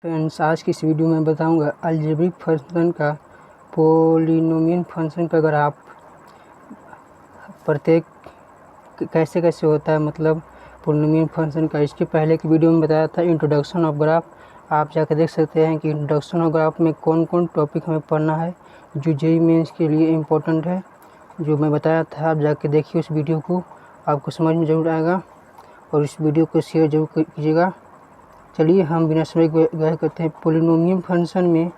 Friends, आज की इस वीडियो में बताऊंगा अलजेब्रिक फंक्शन का पोलिनोमियल फंक्शन का ग्राफ प्रत्येक कैसे कैसे होता है, मतलब पोलिनोमियल फंक्शन का। इसके पहले की वीडियो में बताया था इंट्रोडक्शन ऑफ ग्राफ। आप जाकर देख सकते हैं कि इंट्रोडक्शन ऑफ ग्राफ में कौन कौन टॉपिक हमें पढ़ना है जो जेईई मेंस के लिए इम्पोर्टेंट है, जो मैं बताया था। आप जाके देखिए उस वीडियो को, आपको समझ में ज़रूर आएगा और इस वीडियो को शेयर जरूर कीजिएगा। चलिए हम बिना समय गए करते हैं। पोलिनोमियल फंक्शन में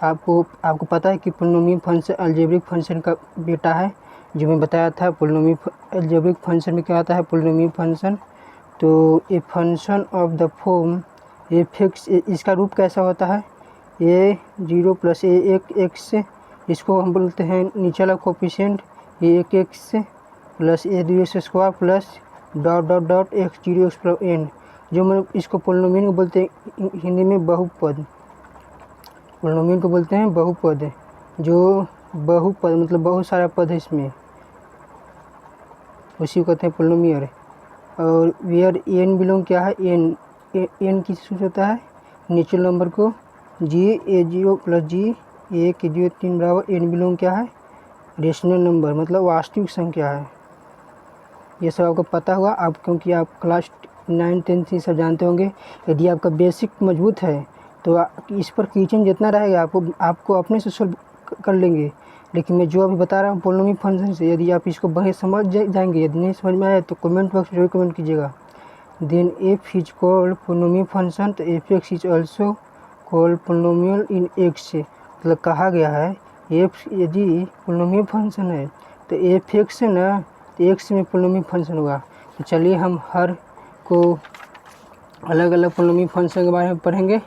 आपको पता है कि पोलिनोमियल फंक्शन अलजेब्रिक फंक्शन का बेटा है, जो मैं बताया था। पोलिनोमियल अलजेब्रिक फंक्शन में क्या आता है पोलिनोमियल फंक्शन, तो a function of the form a fix, इसका रूप कैसा होता है ए 0 प्लस ए एक एक्स, इसको हम बोलते हैं नीचे वाला कोफिशिएंट ए एक x plus a 2 x square plus dot dot dot x 0 x plus n, जो मैं इसको पोलिनोमियल को बोलते हैं हिंदी में बहुपद। पोलिनोमियल को बोलते हैं बहुपद, जो बहुपद मतलब बहुत सारा पद है इसमें, उसी को कहते हैं पोलिनोमियल। और वेयर एन बिलोंग क्या है, एन किस सूच होता है नेचुरल नंबर को जी ए 0 प्लस जी ए के 0 3 बराबर एन बिलोंग क्या है रेशनल नंबर, मतलब वास्तविक संख्या है। ये सब आपको पता होगा आप, क्योंकि आप क्लास 9 10 से सब जानते होंगे। यदि आपका बेसिक मजबूत है तो इस पर क्वेश्चन जितना रहेगा आपको अपने से सॉल्व कर लेंगे। लेकिन मैं जो अभी बता रहा हूँ पोलिनोमियल फंक्शन से, यदि आप इसको बढ़िया समझ जाएंगे, यदि नहीं समझ में आए तो कमेंट बॉक्स में जरूर कमेंट कीजिएगा। Then f is called polynomial function, तो f x is also called polynomial in x, मतलब कहा गया है एफ यदि पोलिनोमियल फंक्शन है तो एफ एक्स है ना, तो एक्स में पोलिनोमियल फंक्शन होगा। तो चलिए हम हर को अलग अलग पोलिनोमियल फंक्शन के बारे में पढ़ेंगे।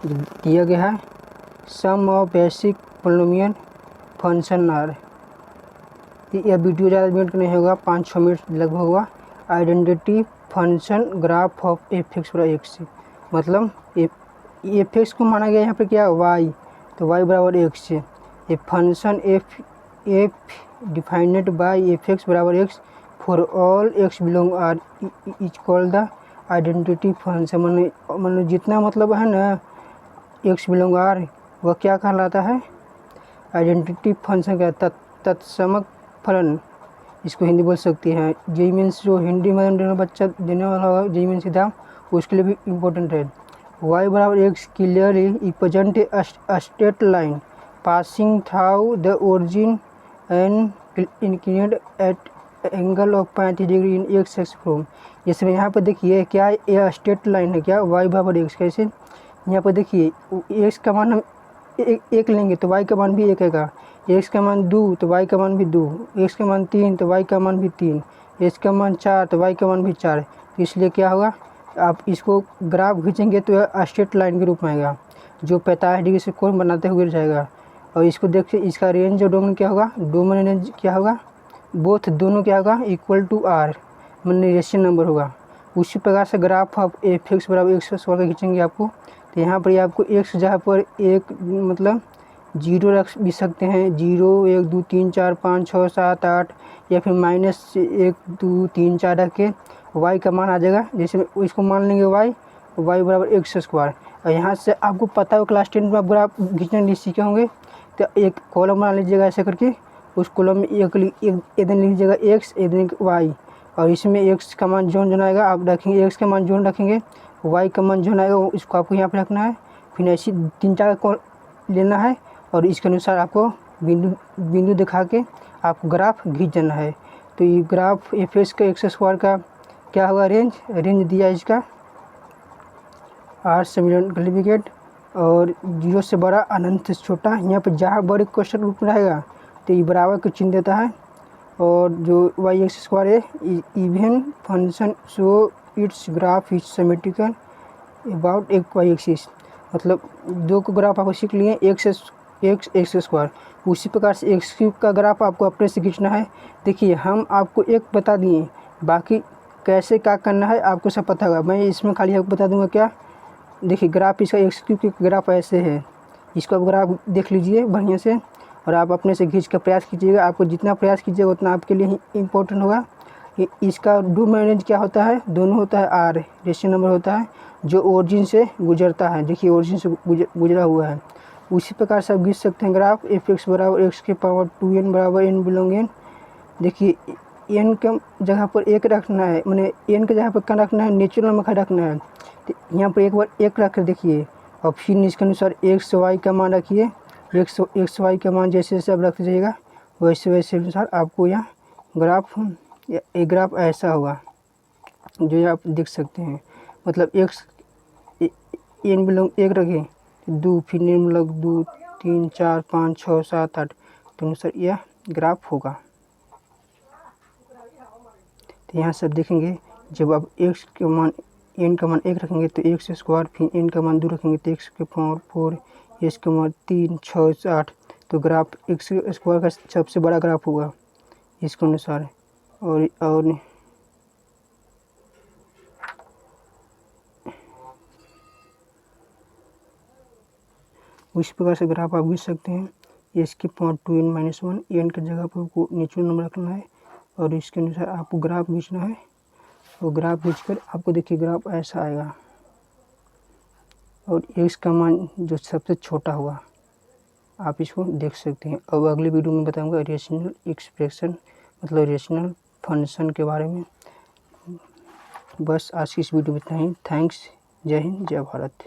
दिया गया है some of basic polynomial function are, यह वीडियो ज़्यादा मिनट का नहीं होगा, 5-6 मिनट लगभग होगा। Identity function graph of f x बराबर एक्स, मतलब एफ एक्स को माना गया यहाँ पे क्या वाई, तो वाई बराबर x. A function f defined by f x बराबर x for all x belong R is called the identity function. मतलब जितना मतलब है ना एक्स बिलोंग आर, वह क्या कहलाता है आइडेंटिटी फंक्शन का तत्समक फलन, इसको हिंदी बोल सकती हैं। जेईई मेंस जो हिंदी में बच्चा देने वाला होगा जेईई मेंस एग्जाम, उसके लिए भी इम्पोर्टेंट है। वाई बराबर x clearly represent a straight line passing through the origin and inclined at angle of 35 degree in x x from. जैसे यहाँ पर देखिए क्या यह स्ट्रेट लाइन है, क्या वाई बराबर एक्स, कैसे यहाँ पर देखिए एक्स का मान हम एक लेंगे तो वाई का मान भी एक आएगा, एक्स का मान 2 तो वाई का मान भी 2, एक्स का मान 3 तो वाई का मान भी 3, एक्स का मान 4 तो वाई का मान भी 4। तो इसलिए क्या होगा, आप इसको ग्राफ खींचेंगे तो यह स्ट्रेट लाइन के रूप में आएगा, जो 45 डिग्री से कोण बनाते हुए जाएगा। और इसको देखिए इसका रेंज और डोमेन क्या होगा, डोमेन रेंज क्या होगा, बोथ दोनों क्या होगा इक्वल टू आर, मतलब रेशियल नंबर होगा। उसी प्रकार से ग्राफ ऑफ एफ एक्स बराबर एक्स स्क्वायर का खींचेंगे आपको, तो यहाँ पर आपको एक्स जहाँ पर एक मतलब 0 रख भी सकते हैं, 0 1 2 3 4 5 6 7 8, या फिर -1 2 3 4 रख के वाई का मान आ जाएगा। जैसे इसको मान लेंगे वाई बराबर एक्स स्क्वायर। और यहाँ से आपको पता हो क्लास 10 में आप ग्राफ खींचने सीखे होंगे, तो एक कॉलम बना लीजिएगा ऐसे करके, उस कॉलम में एक दिन लिख लीजिएगा एक्स एक दिन वाई, और इसमें एक्स का मान जोन आएगा आप रखेंगे, एक्स का मान जोन रखेंगे, वाई का मान जोन आएगा इसको आपको यहाँ पे रखना है। फिर ऐसी 3-4 को लेना है और इसके अनुसार आपको बिंदु दिखा के आपको ग्राफ खींच जाना है। तो ये ग्राफ एफ एक्स का एक्स स्क्वायर का क्या होगा रेंज दिया इसका आर सर्टिफिकेट, और 0 से बड़ा अनंत से छोटा। यहाँ पर जहाँ बड़े क्वेश्चन रूप में रहेगा तो ये बराबर का चिन्ह देता है। और जो वाई एक्स स्क्वायर है even function so it's graph is symmetrical about एक वाई एक्सिस, मतलब दो को ग्राफ आपको सीख लिए एक्स स्क्वायर, उसी प्रकार से एक्स क्यूब का ग्राफ आपको अपने से खींचना है। देखिए हम आपको एक बता दिए, बाकी कैसे क्या करना है आपको सब पता होगा, मैं इसमें खाली आपको बता दूंगा क्या। देखिए ग्राफ इसका एक्स क्यूब का ग्राफ ऐसे है, इसको आप ग्राफ देख लीजिए बढ़िया से और आप अपने से खींच कर प्रयास कीजिएगा। आपको जितना प्रयास कीजिएगा उतना आपके लिए इम्पोर्टेंट होगा। इसका डू मैनेज क्या होता है, दोनों होता है। आर रेशनल नंबर होता है जो ओरिजिन से गुजरता है, देखिए ओरिजिन से गुजरा हुआ है। उसी प्रकार से आप खींच सकते हैं ग्राफ एफ एक्स बराबर एक्स के पावर 2n बराबर n बिलोंग n। देखिए n के जगह पर एक रखना है, मैंने n के जगह पर क्या रखना है, नेचुरल नंबर का रखना है। तो यहाँ पर एक बार एक रख कर देखिए और फिर इसके अनुसार एक्स वाई का मान रखिए। एक्स वाई का मान जैसे जैसे आप रखते जाइएगा वैसे वैसे अनुसार आपको यहाँ ग्राफ ऐसा होगा जो आप देख सकते हैं। मतलब एक्स n बिलोंग एक रखें दो, फिर n बिलोंग 2 3 4 5 6 7 8 तो अनुसार यह ग्राफ होगा। तो यहाँ से आप देखेंगे जब आप एक्स के मान n का मान 1 रखेंगे तो एक्स स्क्वायर, फिर n का मान 2 रखेंगे तो एक्स के पावर 4, एक्स का मान 3 6 8 तो ग्राफ एक्स स्क्वायर का सबसे बड़ा ग्राफ होगा इसके अनुसार। और उस प्रकार से ग्राफ आप खींच सकते हैं। एस के पावर 2n-1 n की जगह पर आपको नेचुरल नंबर रखना है और इसके अनुसार आपको ग्राफ खींचना है। और ग्राफ खींचकर आपको देखिए ग्राफ ऐसा आएगा और एक्स का मान जो सबसे छोटा हुआ आप इसको देख सकते हैं। अब अगले वीडियो में बताऊंगा रेशनल एक्सप्रेशन मतलब रेशनल फंक्शन के बारे में। बस आज की इस वीडियो में इतना ही। थैंक्स। जय हिंद, जय भारत।